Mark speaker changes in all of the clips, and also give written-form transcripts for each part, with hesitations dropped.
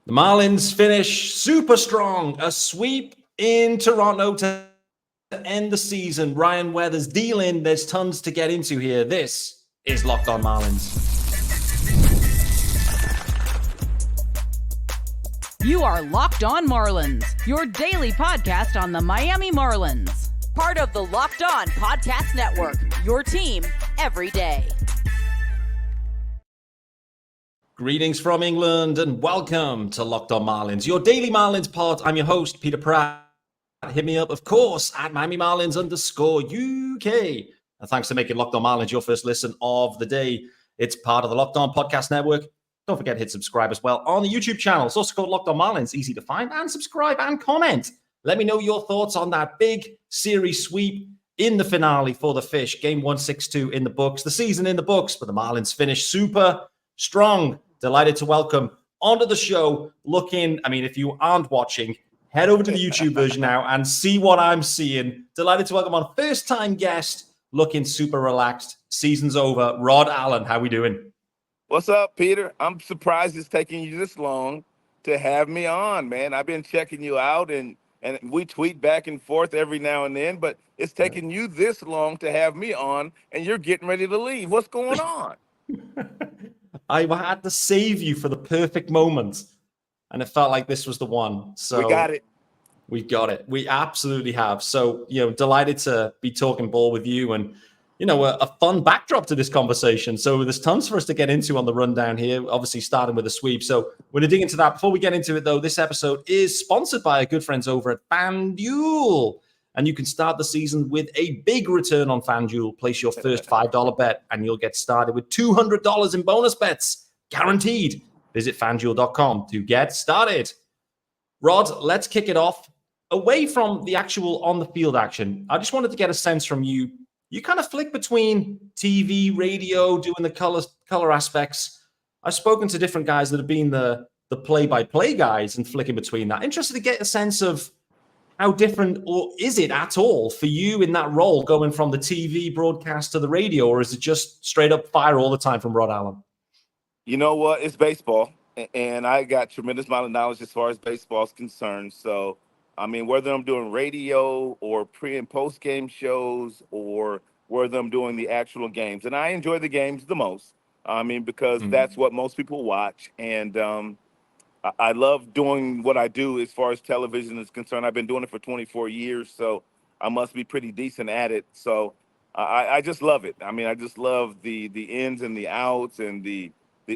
Speaker 1: The Marlins finish super strong. A sweep in Toronto to end the season. Ryan Weathers dealing. There's tons to get into here. This is Locked On Marlins.
Speaker 2: You are Locked On Marlins, your daily podcast on the Miami Marlins. Part of the Locked On Podcast Network, your team every day.
Speaker 1: Greetings from England and welcome to Locked On Marlins, your daily Marlins pod. I'm your host, Peter Pratt. Hit me up, of course, at Miami Marlins _UK. And thanks for making Locked On Marlins your first listen of the day. It's part of the Locked On Podcast Network. Don't forget to hit subscribe as well on the YouTube channel. It's also called Locked On Marlins. Easy to find, and subscribe and comment. Let me know your thoughts on that big series sweep in the finale for the Fish. Game 1-6-2 in the books. The season in the books, but the Marlins finished super strong. Delighted to welcome onto the show. If you aren't watching, head over to the YouTube version now and see what I'm seeing. Delighted to welcome on first-time guest, looking super relaxed. Season's over. Rod Allen, how we doing?
Speaker 3: What's up, Peter? I'm surprised it's taking you this long to have me on, man. I've been checking you out, and we tweet back and forth every now and then, but it's taking you this long to have me on, and you're getting ready to leave. What's going on?
Speaker 1: I had to save you for the perfect moment, and it felt like this was the one. So
Speaker 3: we got it.
Speaker 1: We've got it. We absolutely have. So, delighted to be talking ball with you and, a fun backdrop to this conversation. So there's tons for us to get into on the rundown here, obviously starting with the sweep. So we're going to dig into that. Before we get into it, though, this episode is sponsored by our good friends over at FanDuel. And you can start the season with a big return on FanDuel. Place your first $5 bet, and you'll get started with $200 in bonus bets, guaranteed. Visit FanDuel.com to get started. Rod, let's kick it off. Away from the actual on-the-field action, I just wanted to get a sense from you. You kind of flick between TV, radio, doing the color aspects. I've spoken to different guys that have been the play-by-play guys and flicking between that. Interested to get a sense of how different, or is it at all, for you in that role, going from the TV broadcast to the radio, or is it just straight up fire all the time from Rod Allen?
Speaker 3: You know what? It's baseball, and I got tremendous amount of knowledge as far as baseball is concerned. So, whether I'm doing radio or pre- and post-game shows or whether I'm doing the actual games, and I enjoy the games the most, because that's what most people watch, and I love doing what I do as far as television is concerned. I've been doing it for 24 years, so I must be pretty decent at it. So I just love it. I just love the ins and the outs and the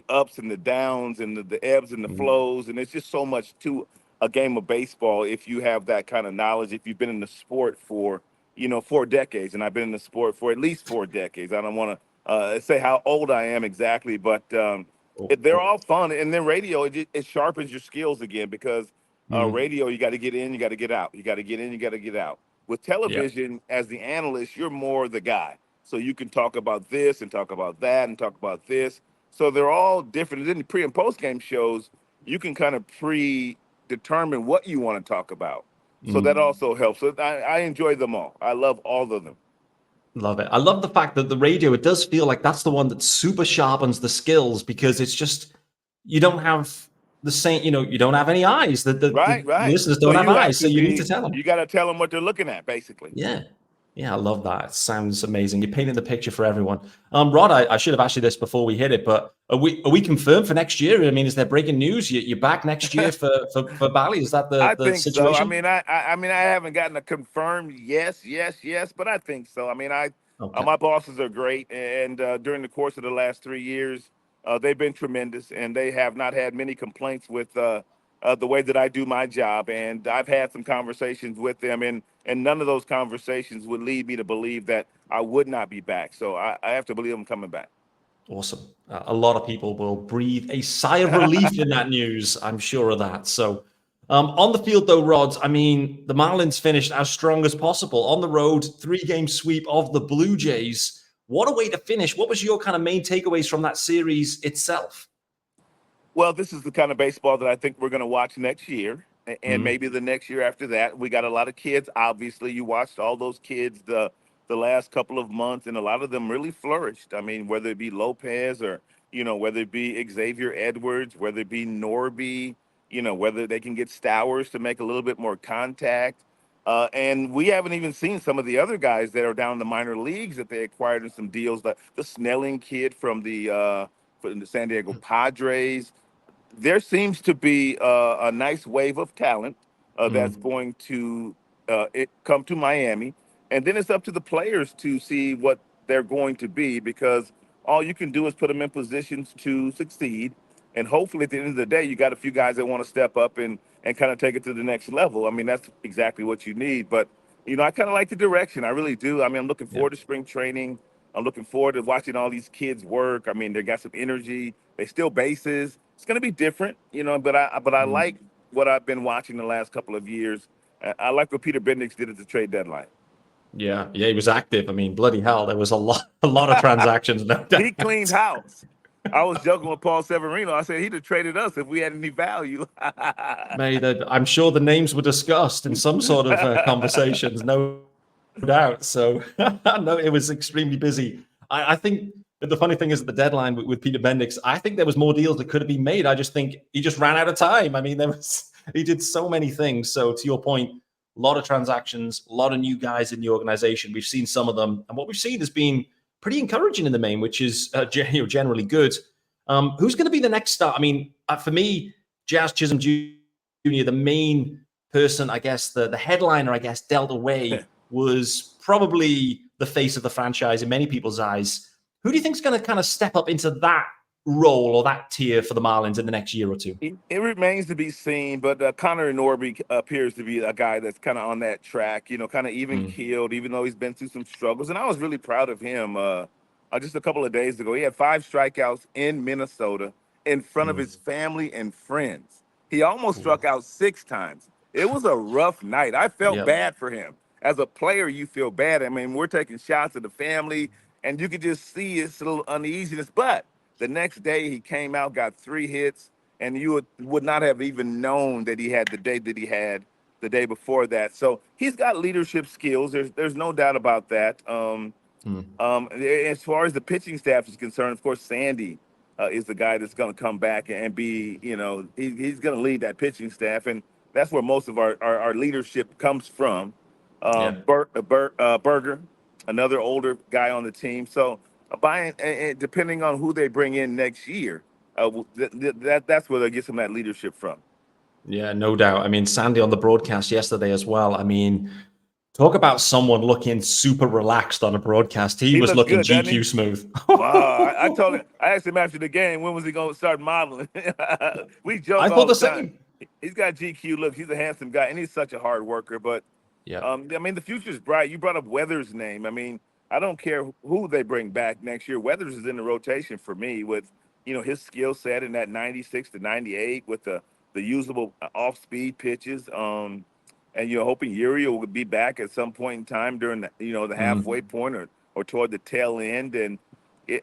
Speaker 3: ups and the downs and the ebbs and the flows. And it's just so much to a game of baseball if you have that kind of knowledge, if you've been in the sport for, 4 decades. And I've been in the sport for at least 4 decades. I don't want to say how old I am exactly, but they're all fun. And then radio, it sharpens your skills again because radio, you got to get in, you got to get out. You got to get in, you got to get out. With television, as the analyst, you're more the guy. So you can talk about this and talk about that and talk about this. So they're all different. In the pre- and post-game shows, you can kind of predetermine what you want to talk about. So that also helps. So I enjoy them all. I love all of them.
Speaker 1: Love it. I love the fact that the radio, it does feel like that's the one that super sharpens the skills because it's just, you don't have the same, you don't have any eyes. The listeners don't have eyes, so you need to tell them.
Speaker 3: You got to tell them what they're looking at, basically.
Speaker 1: Yeah, I love that. It sounds amazing. You're painting the picture for everyone. Rod, I should have asked you this before we hit it, but are we confirmed for next year? Is there breaking news? You're back next year for Bally? Is that the situation?
Speaker 3: So. I haven't gotten a confirmed yes, but I think so. My bosses are great, and during the course of the last 3 years, they've been tremendous, and they have not had many complaints with the way that I do my job. And I've had some conversations with them, and none of those conversations would lead me to believe that I would not be back. So I have to believe I'm coming back.
Speaker 1: Awesome. A lot of people will breathe a sigh of relief in that news. I'm sure of that. So on the field, though, Rod, the Marlins finished as strong as possible on the road, 3-game sweep of the Blue Jays. What a way to finish. What was your kind of main takeaways from that series itself?
Speaker 3: Well, this is the kind of baseball that I think we're going to watch next year, and maybe the next year after that. We got a lot of kids. Obviously, you watched all those kids the last couple of months, and a lot of them really flourished. Whether it be Lopez or, whether it be Xavier Edwards, whether it be Norby, whether they can get Stowers to make a little bit more contact. And we haven't even seen some of the other guys that are down in the minor leagues that they acquired in some deals, like the Snelling kid from the San Diego Padres. There seems to be a nice wave of talent that's
Speaker 1: Mm,
Speaker 3: going to come to Miami, and then it's up to the players to see what they're going to be, because all you can do is put them in positions to succeed, and hopefully at the end of the day, you got a few guys that want to step up and kind of take it to the next level. I mean, that's exactly what you need. But I kind of like the direction. I really do. I mean, I'm looking
Speaker 1: yeah.
Speaker 3: forward to spring training. I'm looking forward to watching all these kids work. I mean, they got some energy. They steal bases. It's going to be different, but I
Speaker 1: Mm.
Speaker 3: like what I've been watching the last couple of years. I like what Peter Bendix did at the trade deadline.
Speaker 1: Yeah, yeah, he was active. I mean, bloody hell, there was a lot of transactions, no
Speaker 3: He cleaned
Speaker 1: doubt.
Speaker 3: house. I was joking with Paul Severino. I said he'd have traded us if we had any value.
Speaker 1: Mate, I'm sure the names were discussed in some sort of conversations, no doubt. So, no, it was extremely busy. I think that the funny thing is at the deadline with Peter Bendix, I think there was more deals that could have been made. I just think he just ran out of time. I mean, he did so many things. So, to your point, a lot of transactions, a lot of new guys in the organization. We've seen some of them, and what we've seen has been pretty encouraging in the main, which is generally good. Who's going to be the next star? I mean, for me, Jazz Chisholm Jr., the main person, I guess, the headliner, I guess, dealt away was probably the face of the franchise in many people's eyes. Who do you think is going to kind of step up into that role or that tier for the Marlins in the next year or two?
Speaker 3: It remains to be seen, but Connor Norby appears to be a guy that's kind of on that track, kind of even
Speaker 1: Mm,
Speaker 3: keeled, even though he's been through some struggles. And I was really proud of him. Just a couple of days ago, he had 5 strikeouts in Minnesota in front of
Speaker 1: mm.
Speaker 3: his family and friends. He almost struck out 6 times. It was a rough night. I felt
Speaker 1: Yeah,
Speaker 3: bad for him. As a player, you feel bad. I mean, we're taking shots at the family, and you could just see his little uneasiness. But the next day, he came out, got 3 hits, and you would not have even known that he had the day that he had the day before that. So he's got leadership skills. There's no doubt about that.
Speaker 1: mm,
Speaker 3: As far as the pitching staff is concerned, of course, Sandy is the guy that's going to come back and be, he's going to lead that pitching staff, and that's where most of our leadership comes from.
Speaker 1: yeah.
Speaker 3: Berger, another older guy on the team. So buying, depending on who they bring in next year, that's where they get some of that leadership from.
Speaker 1: Yeah, no doubt. I mean, Sandy on the broadcast yesterday as well. I mean, talk about someone looking super relaxed on a broadcast. He
Speaker 3: He
Speaker 1: was
Speaker 3: looks
Speaker 1: looking
Speaker 3: good, doesn't
Speaker 1: GQ
Speaker 3: he?
Speaker 1: smooth.
Speaker 3: Wow. I told him, I asked him after the game, when was he going to start modeling? We joke
Speaker 1: I
Speaker 3: all
Speaker 1: thought
Speaker 3: the
Speaker 1: the
Speaker 3: time.
Speaker 1: same.
Speaker 3: He's got GQ looks. He's a handsome guy, and he's such a hard worker. But,
Speaker 1: Yeah,
Speaker 3: I mean, the future's bright. You brought up Weathers' name. I mean, I don't care who they bring back next year. Weathers is in the rotation for me with, his skill set in that 96 to 98 with the usable off-speed pitches. And hoping Uriel will be back at some point in time during the
Speaker 1: mm,
Speaker 3: halfway point or toward the tail end.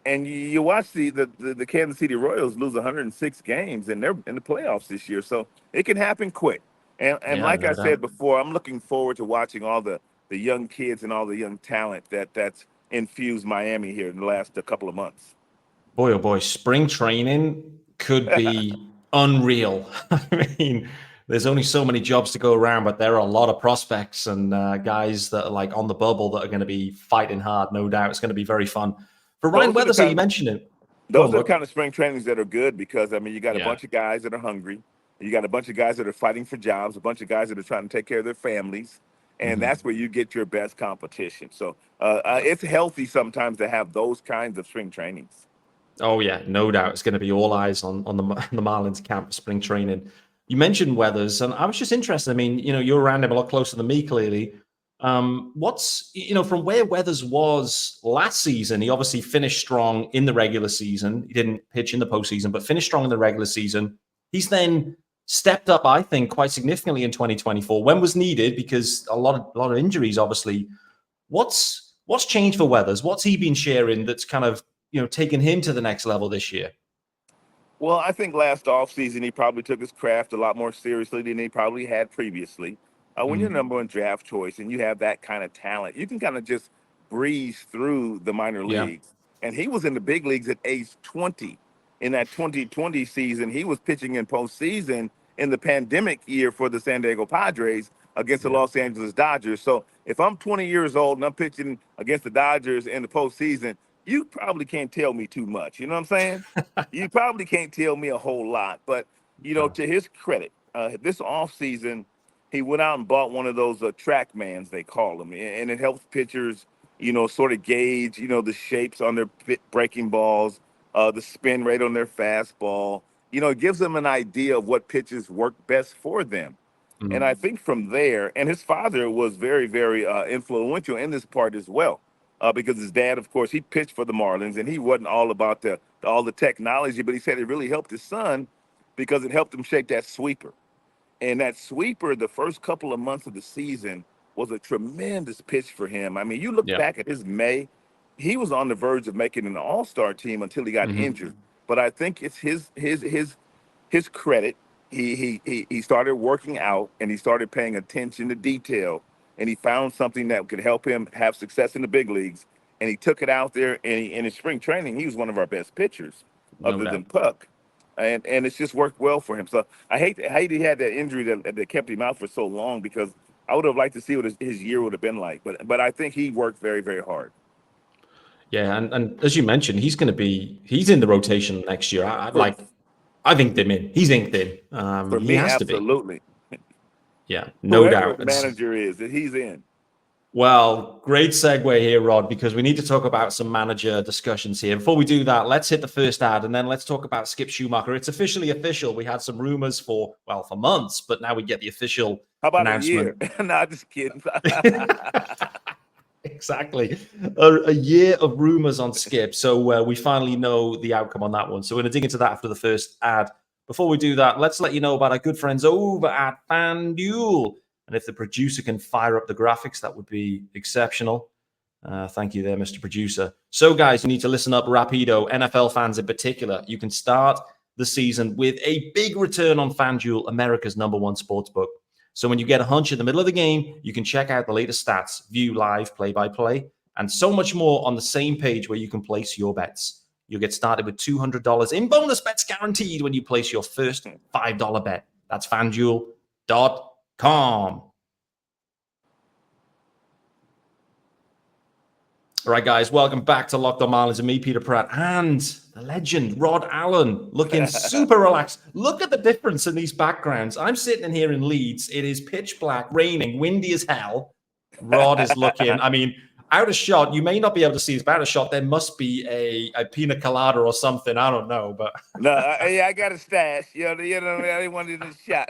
Speaker 3: And you watch the Kansas City Royals lose 106 games, and they're in the playoffs this year, so it can happen quick. And
Speaker 1: yeah,
Speaker 3: like I
Speaker 1: no
Speaker 3: said
Speaker 1: doubt.
Speaker 3: before, I'm looking forward to watching all the young kids and all the young talent that's infused Miami here in the last couple of months.
Speaker 1: Boy, oh boy, spring training could be unreal. I mean, there's only so many jobs to go around, but there are a lot of prospects and guys that are like on the bubble that are going to be fighting hard. No doubt, it's going to be very fun. For Ryan
Speaker 3: Those are the
Speaker 1: Weathersby,
Speaker 3: kind
Speaker 1: you
Speaker 3: of
Speaker 1: mentioned it. Go
Speaker 3: Those
Speaker 1: on,
Speaker 3: are the
Speaker 1: bud.
Speaker 3: kind of spring trainings that are good because I mean you got a
Speaker 1: Yeah.
Speaker 3: bunch of guys that are hungry, you got a bunch of guys that are fighting for jobs, a bunch of guys that are trying to take care of their families, and
Speaker 1: Mhm.
Speaker 3: that's where you get your best competition. So
Speaker 1: Yeah.
Speaker 3: it's healthy sometimes to have those kinds of spring trainings.
Speaker 1: Oh yeah, no doubt. It's going to be all eyes on the the Marlins camp for spring training. You mentioned Weathers, and I was just interested. I mean, you're around him a lot closer than me, clearly. What's from where Weathers was last season? He obviously finished strong in the regular season. He didn't pitch in the postseason, but finished strong in the regular season. He's then stepped up, I think, quite significantly in 2024 when was needed because a lot of injuries, obviously. What's changed for Weathers? What's he been sharing that's kind of taken him to the next level this year?
Speaker 3: Well, I think last offseason he probably took his craft a lot more seriously than he probably had previously. When you're
Speaker 1: Mm,
Speaker 3: number one draft choice and you have that kind of talent, you can kind of just breeze through the minor
Speaker 1: yeah.
Speaker 3: leagues. And he was in the big leagues at age 20. In that 2020 season, he was pitching in postseason in the pandemic year for the San Diego Padres against the Los Angeles Dodgers. So if I'm 20 years old and I'm pitching against the Dodgers in the postseason, you probably can't tell me too much. You know what I'm saying? You probably can't tell me a whole lot. But, to his credit, this offseason, he went out and bought one of those TrackMans, they call them. And it helps pitchers, sort of gauge, the shapes on their breaking balls, the spin rate on their fastball. It gives them an idea of what pitches work best for them. And I think from there, and his father was very, very influential in this part as well, because his dad, of course, he pitched for the Marlins, and he wasn't all about all the technology, but he said it really helped his son because it helped him shape that sweeper. And that sweeper, the first couple of months of the season, was a tremendous pitch for him. I mean, you look back at his May, he was on the verge of making an all-star team until he got injured. But I think it's his credit. He started working out, and he started paying attention to detail, and he found something that could help him have success in the big leagues. And he took it out there, and in his spring training, he was one of our best pitchers, other than Puck. And it's just worked well for him. So I hate he had that injury that kept him out for so long, because I would have liked to see what his year would have been like. But I think he worked very, very hard.
Speaker 1: Yeah, and as you mentioned, he's in the rotation next year. I've inked him in. He's inked in.
Speaker 3: For me,
Speaker 1: has
Speaker 3: absolutely.
Speaker 1: To be. Yeah, no
Speaker 3: Whoever
Speaker 1: doubt.
Speaker 3: the manager is, that he's in.
Speaker 1: Well, great segue here, Rod, because we need to talk about some manager discussions here. Before we do that, let's hit the first ad, and then let's talk about Skip Schumaker. It's officially official. We had some rumors for months, but now we get the official announcement.
Speaker 3: A year? No, just kidding.
Speaker 1: Exactly. A year of rumors on Skip. So we finally know the outcome on that one. So we're going to dig into that after the first ad. Before we do that, let's let you know about our good friends over at FanDuel. And if the producer can fire up the graphics, that would be exceptional. Thank you there, Mr. Producer. So, guys, you need to listen up rapido. NFL fans in particular, you can start the season with a big return on FanDuel, America's #1 sportsbook. So when you get a hunch in the middle of the game, you can check out the latest stats, view live play-by-play, and so much more on the same page where you can place your bets. You'll get started with $200 in bonus bets guaranteed when you place your first $5 bet. That's FanDuel.com. All right, guys, welcome back to Locked On Marlins and me, Peter Pratt, and the legend, Rod Allen, looking super relaxed. Look at the difference in these backgrounds. I'm sitting in here in Leeds. It is pitch black, raining, windy as hell. Rod is looking, out of shot. You may not be able to see this, but out of shot, there must be a pina colada or something. I don't know, but...
Speaker 3: No, I got a stash. I didn't want it in the shot.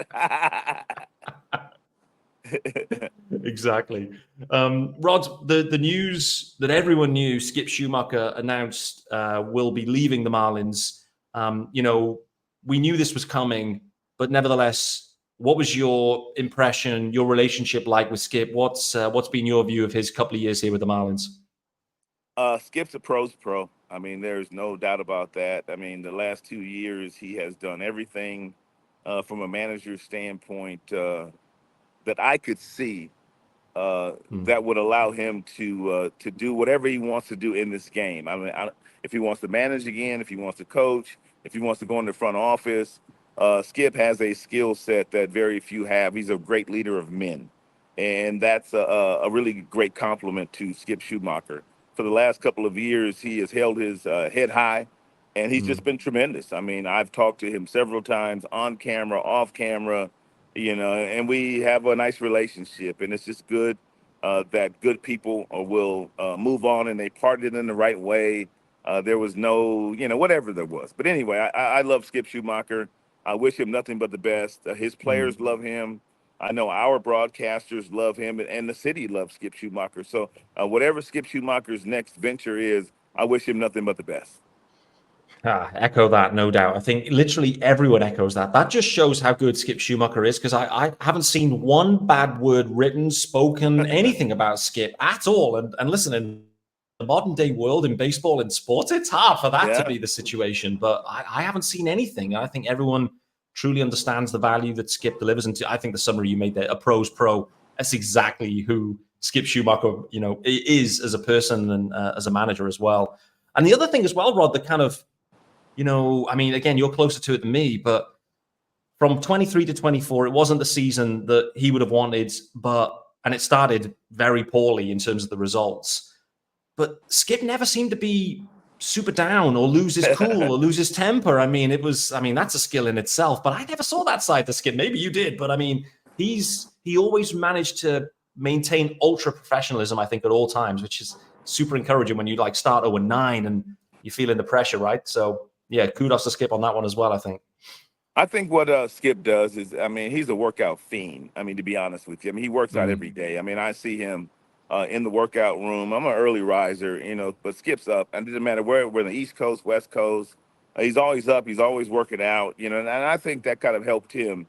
Speaker 1: Exactly. Rod, the news that everyone knew, Skip Schumaker announced will be leaving the Marlins. We knew this was coming, but nevertheless, what was your impression, your relationship like with Skip? What's been your view of his couple of years here with the Marlins?
Speaker 3: Skip's a pro's pro. There's no doubt about that. The last 2 years, he has done everything from a manager's standpoint that I could see that would allow him to do whatever he wants to do in this game. If he wants to manage again, if he wants to coach, if he wants to go in the front office, Skip has a skill set that very few have. He's a great leader of men, and that's a really great compliment to Skip Schumaker. For the last couple of years, he has held his head high, and he's just been tremendous. I've talked to him several times on camera, off camera, and we have a nice relationship, and it's just good that good people will move on, and they parted in the right way. There was no, whatever there was. But anyway, I love Skip Schumaker. I wish him nothing but the best. His players love him. I know our broadcasters love him, and the city loves Skip Schumaker. So whatever Skip Schumaker's next venture is, I wish him nothing but the best.
Speaker 1: Echo that, no doubt. I think literally everyone echoes that. That just shows how good Skip Schumaker is, because I haven't seen one bad word written, spoken, anything about Skip at all. And listen, in the modern day world, in baseball and sports, it's hard for that to be the situation. But I haven't seen anything. I think everyone truly understands the value that Skip delivers. And I think the summary you made there, a pro's pro, that's exactly who Skip Schumaker, is as a person and as a manager as well. And the other thing as well, Rod, that kind of, again, you're closer to it than me, but from 23 to 24, it wasn't the season that he would have wanted, and it started very poorly in terms of the results. But Skip never seemed to be super down or lose his cool or lose his temper. I mean, that's a skill in itself, but I never saw that side to Skip. Maybe you did, but I mean, he always managed to maintain ultra professionalism, I think, at all times, which is super encouraging when you like start 0-9 and you're feeling the pressure, right? So yeah, kudos to Skip on that one as well, I think.
Speaker 3: I think what Skip does is, I mean, he's a workout fiend. I mean, to be honest with you, I mean, he works out every day. I mean, I see him in the workout room. I'm an early riser, but Skip's up. And it doesn't matter where we're in the East Coast, West Coast. He's always up. He's always working out, and I think that kind of helped him,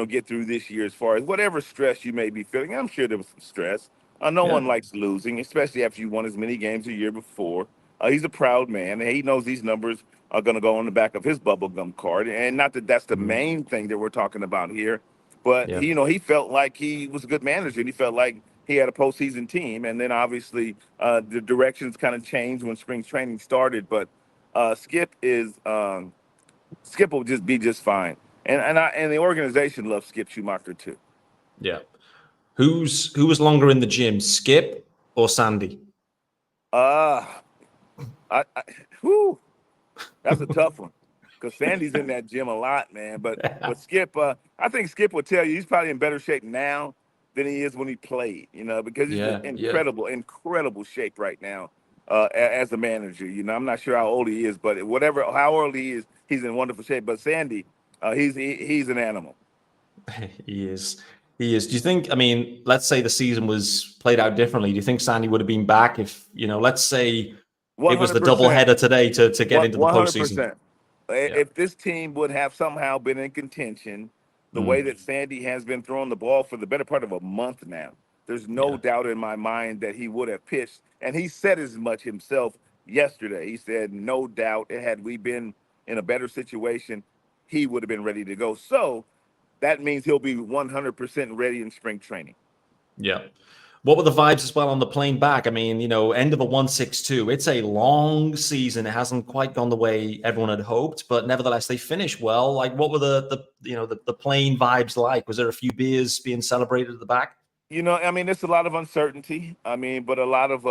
Speaker 3: get through this year as far as whatever stress you may be feeling. I'm sure there was some stress. No one likes losing, especially after you won as many games a year before. He's a proud man, and he knows these numbers are going to go on the back of his bubblegum card. And not that that's the main thing that we're talking about here, but he felt like he was a good manager, and he felt like he had a postseason team. And then obviously the directions kind of changed when spring training started. But Skip will just be just fine, and the organization loves Skip Schumaker too.
Speaker 1: Yeah, who was longer in the gym, Skip or Sandy?
Speaker 3: That's a tough one, because Sandy's in that gym a lot, man. But Skip, I think Skip will tell you he's probably in better shape now than he is when he played, because he's in incredible shape right now as a manager. I'm not sure how old he is, but how old he is, he's in wonderful shape. But Sandy, he's an animal.
Speaker 1: He is. He is. Do you think, I mean, let's say the season was played out differently. Do you think Sandy would have been back if, let's say 100%. It was the doubleheader today to get into the postseason?
Speaker 3: 100%. If this team would have somehow been in contention, the way that Sandy has been throwing the ball for the better part of a month now, there's no doubt in my mind that he would have pitched. And he said as much himself yesterday. He said, no doubt, had we been in a better situation, he would have been ready to go. So that means he'll be 100% ready in spring training.
Speaker 1: Yeah. What were the vibes as well on the plane back? I mean, end of a 1-6-2. It's a long season. It hasn't quite gone the way everyone had hoped, but nevertheless, they finished well. Like, what were the plane vibes like? Was there a few beers being celebrated at the back?
Speaker 3: I mean, it's a lot of uncertainty. I mean, but a lot of,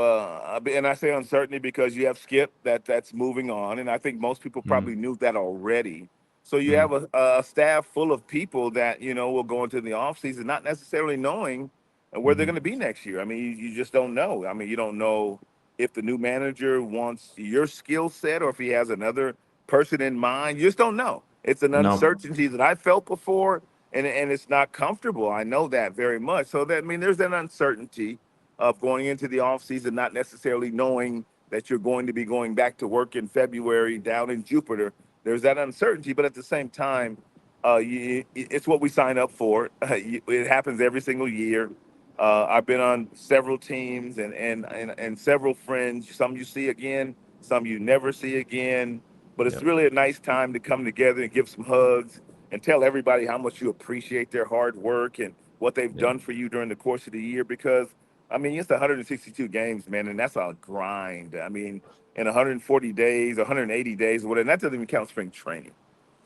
Speaker 3: and I say uncertainty because you have Skip that's moving on, and I think most people probably knew that already. So you have a staff full of people that, will go into the offseason not necessarily knowing where they're going to be next year. I mean, you just don't know. I mean, you don't know if the new manager wants your skill set or if he has another person in mind. You just don't know. It's an uncertainty that I felt before, and it's not comfortable. I know that very much. So there's an uncertainty of going into the offseason, not necessarily knowing that you're going to be going back to work in February down in Jupiter. There's that uncertainty, but at the same time, it's what we sign up for. It happens every single year. I've been on several teams and several friends. Some you see again, some you never see again. But it's really a nice time to come together and give some hugs and tell everybody how much you appreciate their hard work and what they've done for you during the course of the year. Because, I mean, it's 162 games, man, and that's a grind. I mean, in 140 days, 180 days, whatever, and that doesn't even count spring training.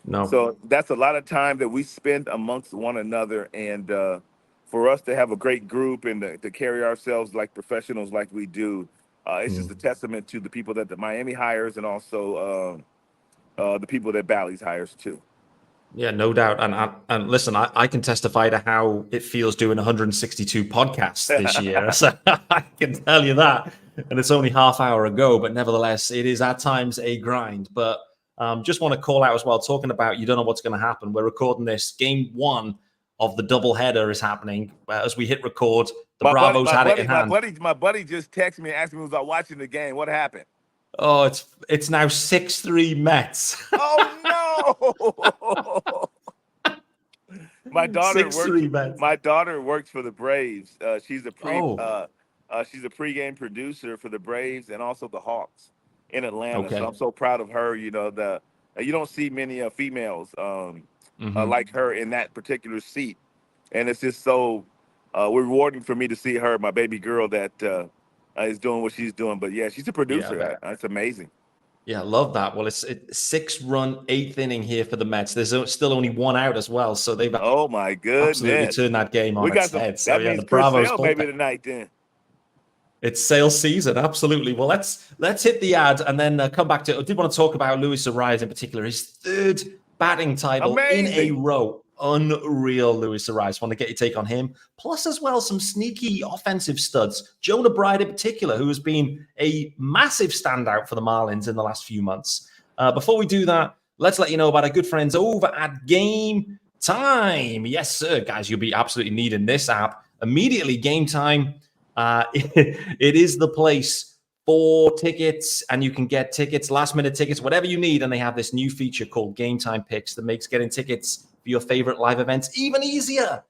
Speaker 1: No.
Speaker 3: So that's a lot of time that we spend amongst one another. And for us to have a great group and to carry ourselves like professionals like we do, it's just a testament to the people that the Miami hires and also the people that Bally's hires too.
Speaker 1: Yeah, no doubt. And listen, I can testify to how it feels doing 162 podcasts this year. So I can tell you that. And it's only half hour ago, but nevertheless, it is at times a grind. But just want to call out as well, talking about you don't know what's going to happen. We're recording this. Game 1 of the doubleheader is happening. As we hit record, the Bravos had it in hand.
Speaker 3: My buddy just texted me and asked me was I watching the game. What happened?
Speaker 1: Oh, it's now 6-3 Mets.
Speaker 3: Oh no! My daughter works for the Braves. She's a pregame producer for the Braves and also the Hawks in Atlanta.
Speaker 1: Okay.
Speaker 3: So I'm so proud of her. You don't see many females like her in that particular seat, and it's just so rewarding for me to see her, my baby girl, that is doing what she's doing. But yeah, she's a producer. That's amazing.
Speaker 1: Yeah, I love that. Well, it's a 6-run, 8th inning here for the Mets. There's still only one out as well, so they've
Speaker 3: Oh my
Speaker 1: absolutely
Speaker 3: goodness.
Speaker 1: turned that game
Speaker 3: We
Speaker 1: on
Speaker 3: got
Speaker 1: its
Speaker 3: some
Speaker 1: head. So
Speaker 3: that
Speaker 1: yeah, the
Speaker 3: means Chris
Speaker 1: Bravos
Speaker 3: Sale maybe
Speaker 1: bullpen.
Speaker 3: tonight then.
Speaker 1: It's sales season, absolutely. Well, let's hit the ad and then come back to. I did want to talk about Luis Arraez in particular. His 3rd batting title in a
Speaker 3: Amazing.
Speaker 1: row. Unreal, Luis Arraez. Want to get your take on him? Plus, as well, some sneaky offensive studs. Jonah Bride in particular, who has been a massive standout for the Marlins in the last few months. Before we do that, let's let you know about our good friends over at Game Time. Yes, sir, guys, you'll be absolutely needing this app immediately. Game Time. It is the place for tickets, and you can get tickets, last-minute tickets, whatever you need. And they have this new feature called Game Time Picks that makes getting tickets for your favorite live events even easier.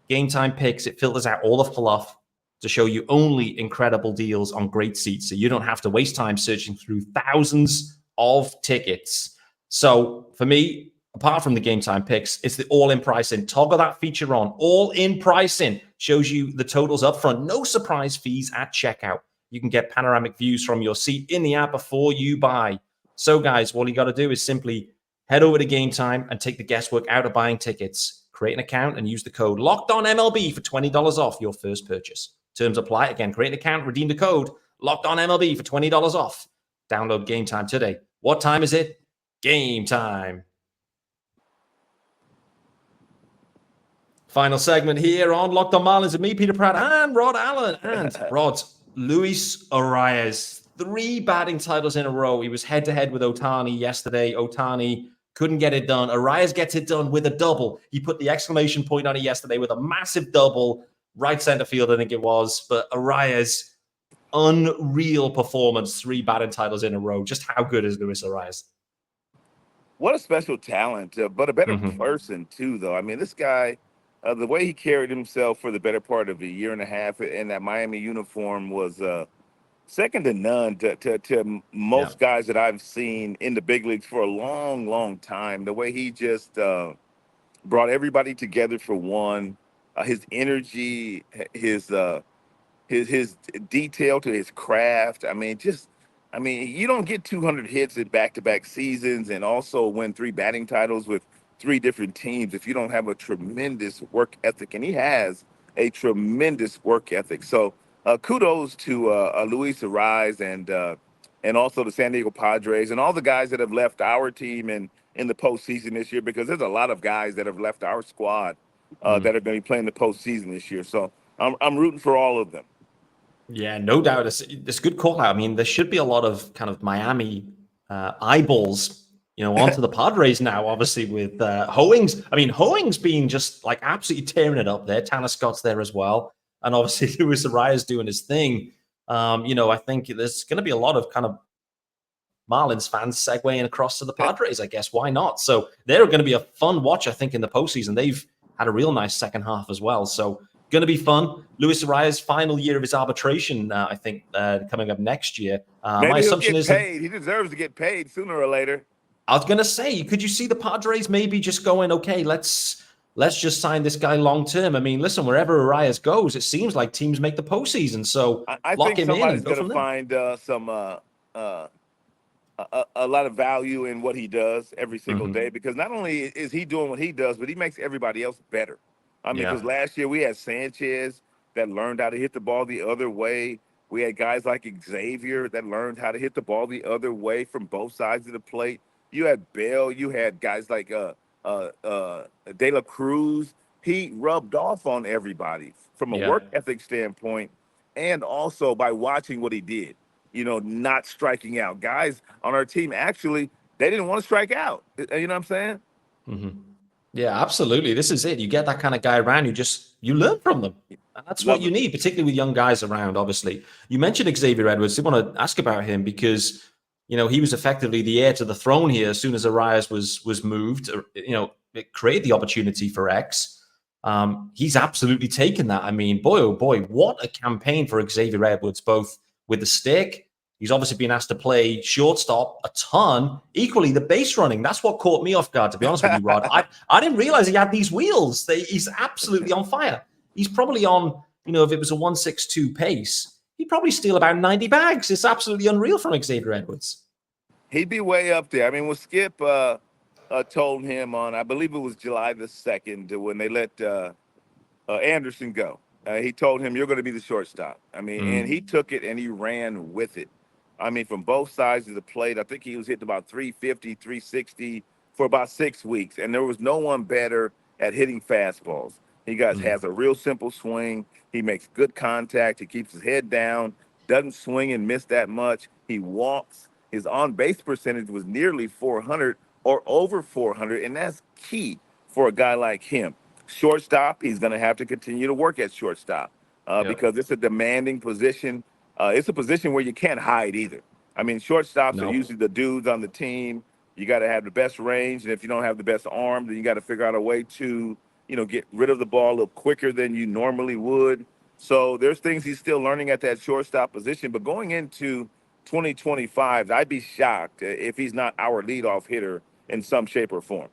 Speaker 1: Game Time Picks, it filters out all the fluff to show you only incredible deals on great seats, so you don't have to waste time searching through thousands of tickets. So for me, apart from the Game Time Picks, it's the all-in pricing. Toggle that feature on. All-in pricing shows you the totals up front. No surprise fees at checkout. You can get panoramic views from your seat in the app before you buy. So, guys, all you got to do is simply head over to Game Time and take the guesswork out of buying tickets. Create an account and use the code LOCKEDONMLB for $20 off your first purchase. Terms apply. Again, create an account, redeem the code LOCKEDONMLB for $20 off. Download Game Time today. What time is it? Game time. Final segment here on Locked On Marlins with me, Peter Pratt, and Rod Allen. And Rod, Luis Arraez, 3 batting titles in a row. He was head-to-head with Ohtani yesterday. Ohtani couldn't get it done. Arraez gets it done with a double. He put the exclamation point on it yesterday with a massive double. Right center field, I think it was. But Arraez, unreal performance. 3 batting titles in a row. Just how good is Luis Arraez?
Speaker 3: What a special talent, but a better person too, though. I mean, this guy, the way he carried himself for the better part of a year and a half in that Miami uniform was second to none to most guys that I've seen in the big leagues for a long, long time. The way he just brought everybody together for one, his energy, his detail to his craft. I mean, you don't get 200 hits in back-to-back seasons and also win 3 batting titles with 3 different teams if you don't have a tremendous work ethic. And he has a tremendous work ethic. So kudos to Luis Arraez and also the San Diego Padres and all the guys that have left our team in the postseason this year, because there's a lot of guys that have left our squad that are going to be playing the postseason this year. So I'm rooting for all of them.
Speaker 1: Yeah, no doubt. It's a good call out. I mean, there should be a lot of kind of Miami eyeballs, onto the Padres now, obviously, with Hoeings. I mean, Hoeings being just like absolutely tearing it up there. Tanner Scott's there as well. And obviously, Luis Arraez doing his thing. I think there's going to be a lot of kind of Marlins fans segueing across to the Padres, I guess. Why not? So they're going to be a fun watch, I think, in the postseason. They've had a real nice second half as well. So going to be fun. Luis Arraez, final year of his arbitration, I think, coming up next year.
Speaker 3: Maybe
Speaker 1: my assumption is
Speaker 3: paid. He deserves to get paid sooner or later.
Speaker 1: I was going to say, could you see the Padres maybe just going, okay, let's just sign this guy long term? I mean, listen, wherever Arraez goes, it seems like teams make the postseason. So
Speaker 3: I
Speaker 1: lock
Speaker 3: think
Speaker 1: him in
Speaker 3: somebody's
Speaker 1: and go
Speaker 3: going to find a lot of value in what he does every single day, because not only is he doing what he does, but he makes everybody else better. I mean, because last year we had Sanchez that learned how to hit the ball the other way. We had guys like Xavier that learned how to hit the ball the other way from both sides of the plate. You had Bell. You had guys like De La Cruz. He rubbed off on everybody from a work ethic standpoint, and also by watching what he did. Not striking out. Guys on our team, actually, they didn't want to strike out. You know what I'm saying?
Speaker 1: Yeah, absolutely. This is it. You get that kind of guy around, you learn from them. And that's what you need, particularly with young guys around, obviously. You mentioned Xavier Edwards. I want to ask about him because, he was effectively the heir to the throne here as soon as Arraez was moved. It created the opportunity for X. He's absolutely taken that. I mean, boy, oh boy, what a campaign for Xavier Edwards, both with the stick. He's obviously been asked to play shortstop a ton. Equally, the base running. That's what caught me off guard, to be honest with you, Rod. I didn't realize he had these wheels. He's absolutely on fire. He's probably on, if it was a 1.62 pace, he'd probably steal about 90 bags. It's absolutely unreal from Xavier Edwards.
Speaker 3: He'd be way up there. I mean, when Skip told him on, I believe it was July the 2nd, when they let Anderson go. He told him, "You're going to be the shortstop." I mean, and he took it and he ran with it. I mean, from both sides of the plate, I think he was hitting about 350, 360 for about 6 weeks, and there was no one better at hitting fastballs. Has a real simple swing. He makes good contact. He keeps his head down, doesn't swing and miss that much. He walks. His on-base percentage was nearly 400 or over 400, and that's key for a guy like him. Shortstop, he's going to have to continue to work at shortstop
Speaker 1: Yep.
Speaker 3: because it's a demanding position. It's a position where you can't hide either. I mean, shortstops are
Speaker 1: No.
Speaker 3: usually the dudes on the team. You got to have the best range, and if you don't have the best arm, then you got to figure out a way to, get rid of the ball a little quicker than you normally would. So there's things he's still learning at that shortstop position. But going into 2025, I'd be shocked if he's not our leadoff hitter in some shape or form.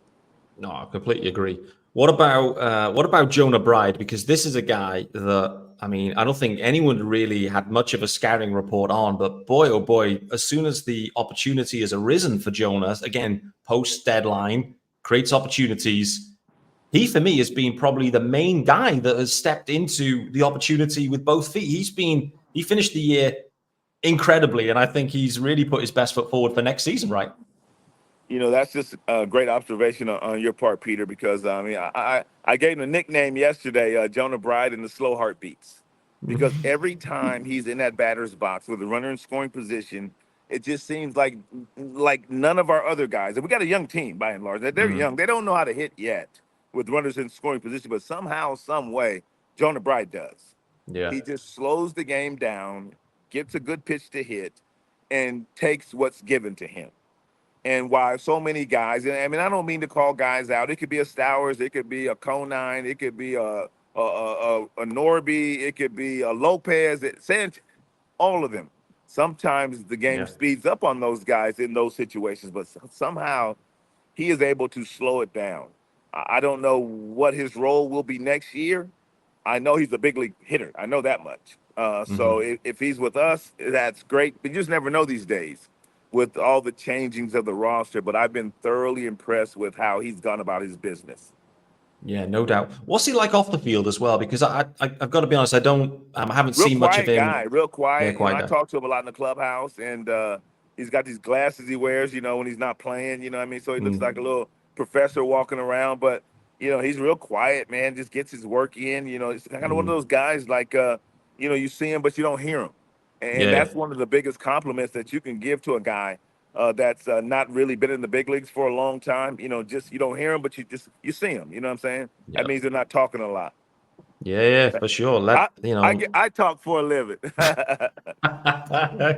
Speaker 1: No, I completely agree. What about Jonah Bride? Because this is a guy that, I mean, I don't think anyone really had much of a scouting report on, but boy, oh boy, as soon as the opportunity has arisen for Jonah, again, post deadline, creates opportunities. He, for me, has been probably the main guy that has stepped into the opportunity with both feet. He finished the year incredibly, and I think he's really put his best foot forward for next season, right?
Speaker 3: That's just a great observation on your part, Peter, because I mean, I gave him a nickname yesterday, Jonah Bride and the slow heartbeats, because every time he's in that batter's box with a runner in scoring position, it just seems like none of our other guys, and we got a young team by and large, they're young, they don't know how to hit yet with runners in scoring position, but somehow, some way, Jonah Bride does.
Speaker 1: Yeah.
Speaker 3: He just slows the game down, gets a good pitch to hit, and takes what's given to him. And why so many guys, and I mean, I don't mean to call guys out. It could be a Stowers, it could be a TonaI, it could be a Norby, it could be a Lopez, all of them. Sometimes the game
Speaker 1: Yeah.
Speaker 3: speeds up on those guys in those situations, but somehow he is able to slow it down. I don't know what his role will be next year. I know he's a big league hitter. I know that much. So if he's with us, that's great. But you just never know these days with all the changings of the roster. But I've been thoroughly impressed with how he's gone about his business.
Speaker 1: Yeah, no doubt. What's he like off the field as well? Because I've got to be honest, I haven't
Speaker 3: Real
Speaker 1: seen much of
Speaker 3: quiet
Speaker 1: him.
Speaker 3: guy, real
Speaker 1: Yeah,
Speaker 3: quiet.
Speaker 1: quiet
Speaker 3: I
Speaker 1: guy.
Speaker 3: talk to him a lot in the clubhouse, and he's got these glasses he wears, when he's not playing, what I mean? So he looks like a little professor walking around, but, he's real quiet, man, just gets his work in, it's kind of one of those guys like, you see him, but you don't hear him. And
Speaker 1: Yeah,
Speaker 3: that's one of the biggest compliments that you can give to a guy that's not really been in the big leagues for a long time. Just you don't hear him, but you see him. You know what I'm saying?
Speaker 1: yeah,
Speaker 3: That means they're not talking a lot.
Speaker 1: yeah, for sure.
Speaker 3: I talk for a living.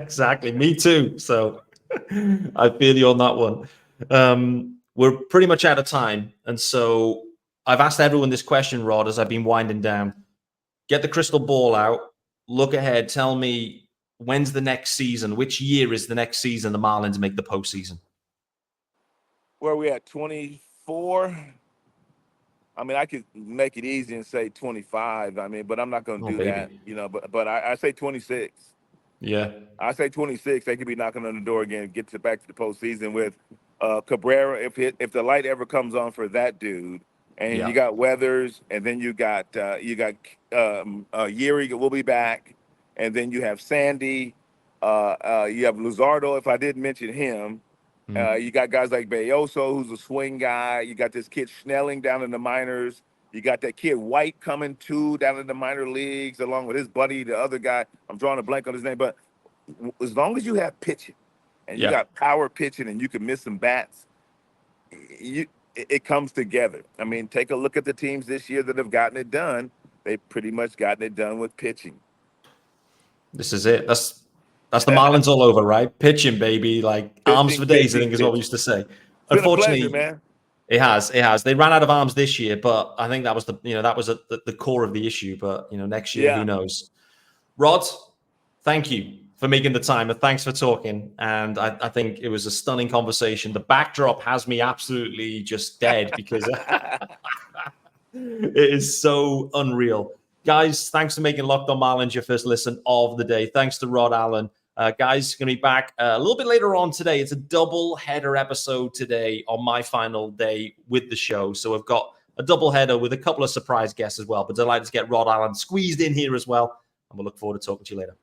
Speaker 1: Exactly. Me too. So I feel you on that one. We're pretty much out of time, and so I've asked everyone this question, Rod, as I've been winding down. Get the crystal ball out. Look ahead. Tell me, when's the next season? Which year is the next season the Marlins make the postseason?
Speaker 3: Where are we at? 24. I mean, I could make it easy and say 25. I mean, but I'm not going to
Speaker 1: Oh,
Speaker 3: do that.
Speaker 1: baby.
Speaker 3: But I say 26.
Speaker 1: Yeah.
Speaker 3: I say 26. They could be knocking on the door again, back to the postseason with Cabrera. If the light ever comes on for that dude, and you
Speaker 1: Yeah.
Speaker 3: got Weathers, and then you got Yeri will be back, and then you have Sandy, you have Luzardo. If I didn't mention him, you got guys like Bayoso, who's a swing guy. You got this kid Snelling down in the minors. You got that kid White coming too down in the minor leagues, along with his buddy, the other guy. I'm drawing a blank on his name, but as long as you have pitching and you
Speaker 1: Yeah.
Speaker 3: got power pitching and you can miss some bats, it comes together. I mean, take a look at the teams this year that have gotten it done. They've pretty much gotten it done with pitching.
Speaker 1: This is it. That's the Marlins all over, right? Pitching, baby. Like arms
Speaker 3: Pitching,
Speaker 1: for days, I
Speaker 3: pitching,
Speaker 1: think is what we
Speaker 3: pitching.
Speaker 1: used to say.
Speaker 3: It's been a pleasure,
Speaker 1: Unfortunately,
Speaker 3: man.
Speaker 1: it has. It has. They ran out of arms this year, but I think that was the core of the issue. But next year, who
Speaker 3: Yeah.
Speaker 1: knows? Rod, thank you for making the time, and thanks for talking. And I think it was a stunning conversation. The backdrop has me absolutely just dead because it is so unreal. Guys, thanks for making Locked On Marlins your first listen of the day. Thanks to Rod Allen. Guys, going to be back a little bit later on today. It's a double header episode today on my final day with the show. So I've got a double header with a couple of surprise guests as well. But delighted to get Rod Allen squeezed in here as well. And we'll look forward to talking to you later.